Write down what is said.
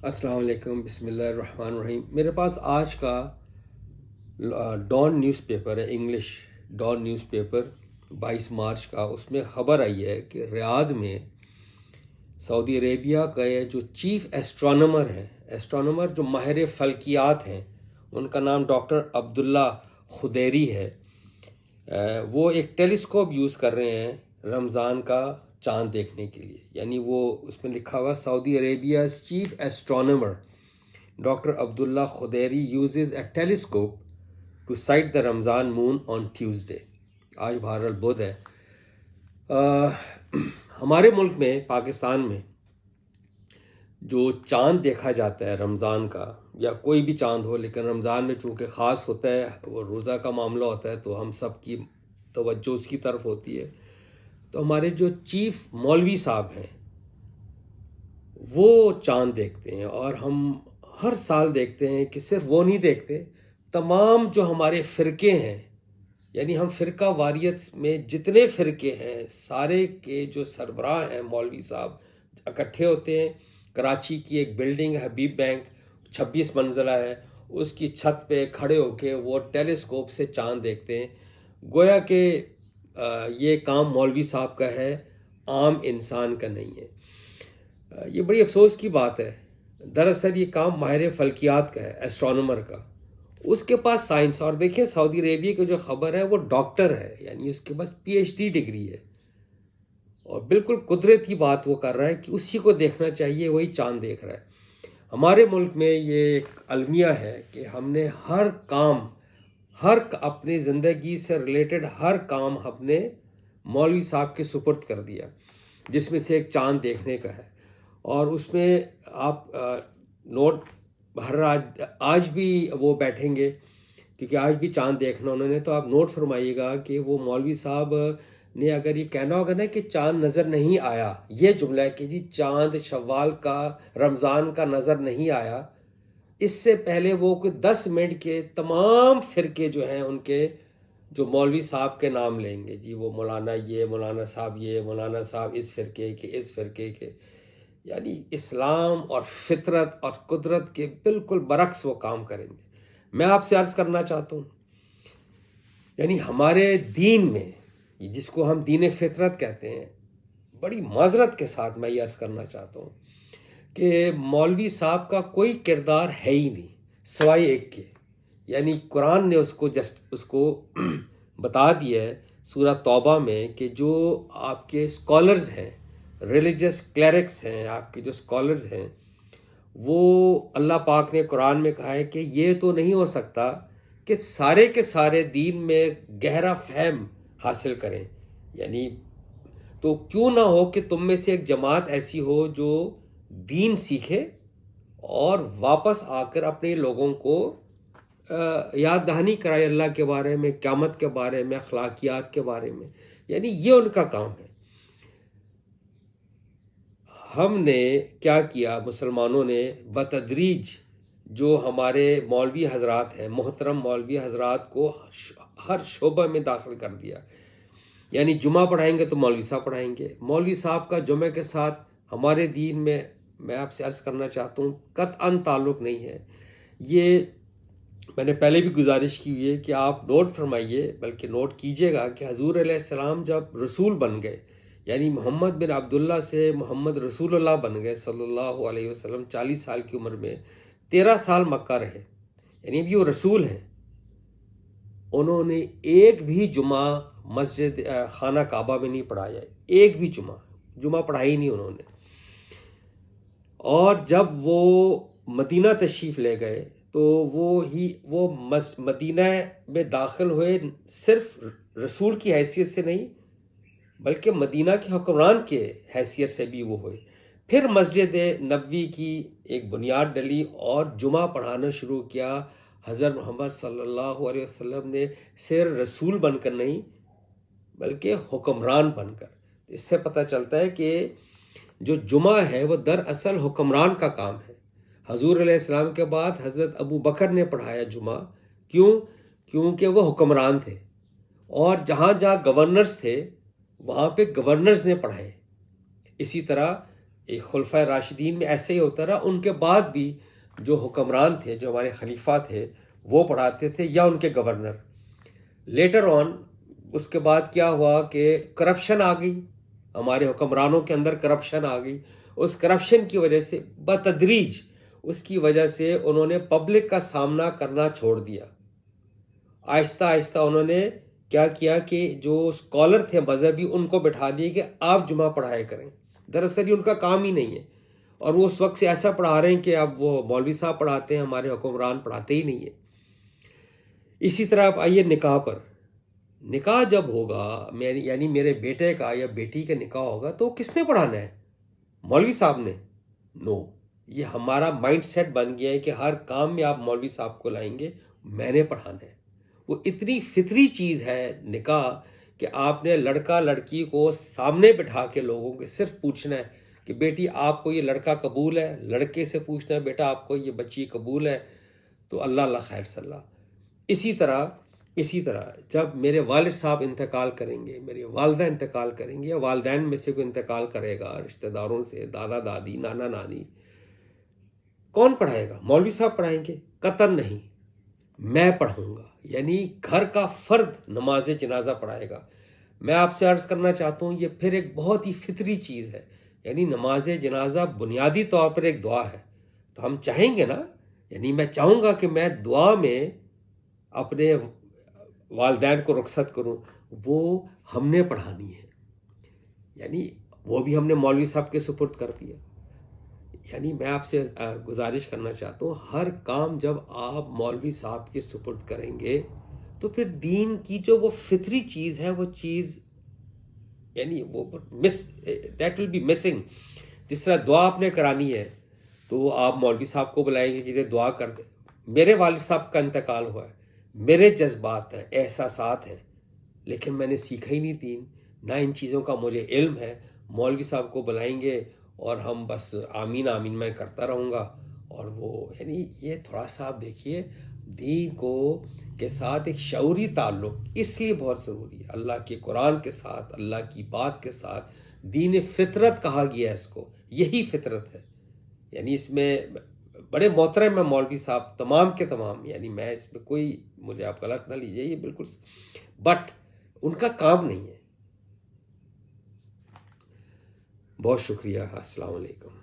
السلام علیکم، بسم اللہ الرحمن الرحیم۔ میرے پاس آج کا ڈان نیوز پیپر ہے، English Dawn news paper 22 March کا۔ اس میں خبر آئی ہے کہ ریاض میں سعودی عربیہ کا یہ جو چیف ایسٹرانومر ہیں، ایسٹرانومر جو ماہر فلکیات ہیں، ان کا نام ڈاکٹر عبداللہ خدیری ہے، وہ ایک ٹیلیسکوپ یوز کر رہے ہیں رمضان کا چاند دیکھنے کے لیے۔ یعنی وہ اس میں لکھا ہوا Saudi Arabia chief astronomer doctor Abdullah Khudairi uses a telescope to sight the Ramadan moon on Tuesday. آج بہرحال بدھ ہے۔ ہمارے ملک میں، پاکستان میں، جو چاند دیکھا جاتا ہے رمضان کا، یا کوئی بھی چاند ہو، لیکن رمضان میں چونکہ خاص ہوتا ہے، وہ روزہ کا معاملہ ہوتا ہے، تو ہم سب کی توجہ اس کی طرف ہوتی ہے۔ تو ہمارے جو چیف مولوی صاحب ہیں وہ چاند دیکھتے ہیں، اور ہم ہر سال دیکھتے ہیں کہ صرف وہ نہیں دیکھتے، تمام جو ہمارے فرقے ہیں، یعنی ہم فرقہ واریت میں جتنے فرقے ہیں سارے کے جو سربراہ ہیں مولوی صاحب اکٹھے ہوتے ہیں۔ کراچی کی ایک بلڈنگ ہے حبیب بینک، 26 منزلہ ہے، اس کی چھت پہ کھڑے ہو کے وہ ٹیلیسکوپ سے چاند دیکھتے ہیں۔ گویا کہ یہ کام مولوی صاحب کا ہے، عام انسان کا نہیں ہے۔ یہ بڑی افسوس کی بات ہے۔ دراصل یہ کام ماہر فلکیات کا ہے، ایسٹرانومر کا، اس کے پاس سائنس۔ اور دیکھیں سعودی عربیہ کی جو خبر ہے وہ ڈاکٹر ہے، یعنی اس کے پاس PhD ڈگری ہے، اور بالکل قدرتی بات وہ کر رہا ہے کہ اسی کو دیکھنا چاہیے، وہی چاند دیکھ رہا ہے۔ ہمارے ملک میں یہ ایک المیہ ہے کہ ہم نے ہر کام، اپنی زندگی سے ریلیٹڈ ہر کام اپنے مولوی صاحب کے سپرد کر دیا، جس میں سے ایک چاند دیکھنے کا ہے۔ اور اس میں آپ نوٹ آج بھی وہ بیٹھیں گے، کیونکہ آج بھی چاند دیکھنا انہوں نے، تو آپ نوٹ فرمائیے گا کہ وہ مولوی صاحب نے اگر یہ کہنا ہوگا نا کہ چاند نظر نہیں آیا، یہ جملہ ہے کہ جی چاند شوال کا، رمضان کا نظر نہیں آیا، اس سے پہلے وہ کوئی 10 منٹ کے تمام فرقے جو ہیں ان کے جو مولوی صاحب کے نام لیں گے، جی وہ مولانا یہ، مولانا صاحب یہ، مولانا صاحب اس فرقے کے، اس فرقے کے، یعنی اسلام اور فطرت اور قدرت کے بالکل برعکس وہ کام کریں گے۔ میں آپ سے عرض کرنا چاہتا ہوں، یعنی ہمارے دین میں، جس کو ہم دین فطرت کہتے ہیں، بڑی معذرت کے ساتھ میں یہ عرض کرنا چاہتا ہوں کہ مولوی صاحب کا کوئی کردار ہے ہی نہیں سوائے ایک کے۔ یعنی قرآن نے اس کو بتا دیا ہے سورہ توبہ میں کہ جو آپ کے اسکالرز ہیں، ریلیجس کلیرکس ہیں، آپ کے جو اسکالرز ہیں، وہ اللہ پاک نے قرآن میں کہا ہے کہ یہ تو نہیں ہو سکتا کہ سارے کے سارے دین میں گہرا فہم حاصل کریں، یعنی تو کیوں نہ ہو کہ تم میں سے ایک جماعت ایسی ہو جو دین سیکھے اور واپس آ کر اپنے لوگوں کو یاد دہانی کرائے اللہ کے بارے میں، قیامت کے بارے میں، اخلاقیات کے بارے میں۔ یعنی یہ ان کا کام ہے۔ ہم نے کیا کیا، مسلمانوں نے بتدریج جو ہمارے مولوی حضرات ہیں، محترم مولوی حضرات کو ہر شعبہ میں داخل کر دیا۔ یعنی جمعہ پڑھائیں گے تو مولوی صاحب پڑھائیں گے۔ مولوی صاحب کا جمعہ کے ساتھ ہمارے دین میں آپ سے عرض کرنا چاہتا ہوں قطعاً تعلق نہیں ہے۔ یہ میں نے پہلے بھی گزارش کی ہوئی ہے کہ آپ نوٹ فرمائیے، بلکہ نوٹ کیجئے گا کہ حضور علیہ السلام جب رسول بن گئے، یعنی محمد بن عبداللہ سے محمد رسول اللہ بن گئے صلی اللہ علیہ وسلم، 40 سال کی عمر میں 13 سال مکہ رہے، یعنی ابھی وہ رسول ہیں۔ انہوں نے ایک بھی جمعہ مسجد خانہ کعبہ میں نہیں پڑھایا، ایک بھی جمعہ پڑھائی نہیں انہوں نے۔ اور جب وہ مدینہ تشریف لے گئے تو وہ مدینہ میں داخل ہوئے، صرف رسول کی حیثیت سے نہیں بلکہ مدینہ کے حکمران کے حیثیت سے بھی وہ ہوئے۔ پھر مسجد نبوی کی ایک بنیاد ڈلی اور جمعہ پڑھانا شروع کیا۔ حضرت محمد صلی اللہ علیہ وسلم نے صرف رسول بن کر نہیں بلکہ حکمران بن کر۔ اس سے پتہ چلتا ہے کہ جو جمعہ ہے وہ دراصل حکمران کا کام ہے۔ حضور علیہ السلام کے بعد حضرت ابو بکر نے پڑھایا جمعہ، کیونکہ وہ حکمران تھے، اور جہاں جہاں گورنرز تھے وہاں پہ گورنرز نے پڑھائے۔ اسی طرح ایک خلفۂ راشدین میں ایسے ہی ہوتا رہا، ان کے بعد بھی جو حکمران تھے، جو ہمارے خلیفہ تھے، وہ پڑھاتے تھے یا ان کے گورنر. لیٹر آن اس کے بعد کیا ہوا کہ کرپشن آ گئی، ہمارے حکمرانوں کے اندر کرپشن آ گئی. اس کرپشن کی وجہ سے بتدریج اس کی وجہ سے انہوں نے پبلک کا سامنا کرنا چھوڑ دیا. آہستہ آہستہ انہوں نے کیا کیا کہ جو اسکالر تھے مذہبی، ان کو بٹھا دیے کہ آپ جمعہ پڑھایا کریں. دراصل یہ ان کا کام ہی نہیں ہے، اور وہ اس وقت سے ایسا پڑھا رہے ہیں کہ اب وہ مولوی صاحب پڑھاتے ہیں، ہمارے حکمران پڑھاتے ہی نہیں ہیں. اسی طرح آپ آئیے نکاح پر. نکاح جب ہوگا، یعنی میرے بیٹے کا یا بیٹی کا نکاح ہوگا، تو کس نے پڑھانا ہے؟ مولوی صاحب نے؟ نو. یہ ہمارا مائنڈ سیٹ بن گیا ہے کہ ہر کام میں آپ مولوی صاحب کو لائیں گے، میں نے پڑھانا ہے. وہ اتنی فطری چیز ہے نکاح کہ آپ نے لڑکا لڑکی کو سامنے بٹھا کے لوگوں کے صرف پوچھنا ہے کہ بیٹی آپ کو یہ لڑکا قبول ہے، لڑکے سے پوچھنا ہے بیٹا آپ کو یہ بچی قبول ہے، تو اللہ اللہ خیر صلی اللہ. اسی طرح جب میرے والد صاحب انتقال کریں گے، میری والدہ انتقال کریں گے، یا والدین میں سے کوئی انتقال کرے گا رشتہ داروں سے، دادا دادی نانا نانی، کون پڑھائے گا؟ مولوی صاحب پڑھائیں گے؟ قطعاً نہیں، میں پڑھوں گا. یعنی گھر کا فرد نماز جنازہ پڑھائے گا. میں آپ سے عرض کرنا چاہتا ہوں، یہ پھر ایک بہت ہی فطری چیز ہے. یعنی نماز جنازہ بنیادی طور پر ایک دعا ہے. تو ہم چاہیں گے نا، یعنی میں چاہوں گا کہ میں دعا میں اپنے والدین کو رخصت کروں. وہ ہم نے پڑھانی ہے، یعنی وہ بھی ہم نے مولوی صاحب کے سپرد کر دیا. یعنی میں آپ سے گزارش کرنا چاہتا ہوں، ہر کام جب آپ مولوی صاحب کے سپرد کریں گے تو پھر دین کی جو وہ فطری چیز ہے، وہ چیز یعنی وہ دیٹ ول بی مسنگ. جس طرح دعا آپ نے کرانی ہے تو آپ مولوی صاحب کو بلائیں گے کہ یہ دعا کر دیں. میرے والد صاحب کا انتقال ہوا ہے، میرے جذبات ہیں، احساسات ہیں، لیکن میں نے سیکھا ہی نہیں دین، نہ ان چیزوں کا مجھے علم ہے. مولوی صاحب کو بلائیں گے اور ہم بس آمین آمین میں کرتا رہوں گا. اور وہ یعنی یہ تھوڑا سا آپ دیکھیے، دین کو کے ساتھ ایک شعوری تعلق اس لیے بہت ضروری ہے. اللہ کے قرآن کے ساتھ، اللہ کی بات کے ساتھ. دین فطرت کہا گیا ہے اس کو، یہی فطرت ہے. یعنی اس میں بڑے محترم ہیں مولوی صاحب تمام کے تمام، یعنی میں اس میں کوئی، مجھے آپ غلط نہ لیجئے، یہ بالکل، بٹ ان کا کام نہیں ہے. بہت شکریہ. السلام علیکم.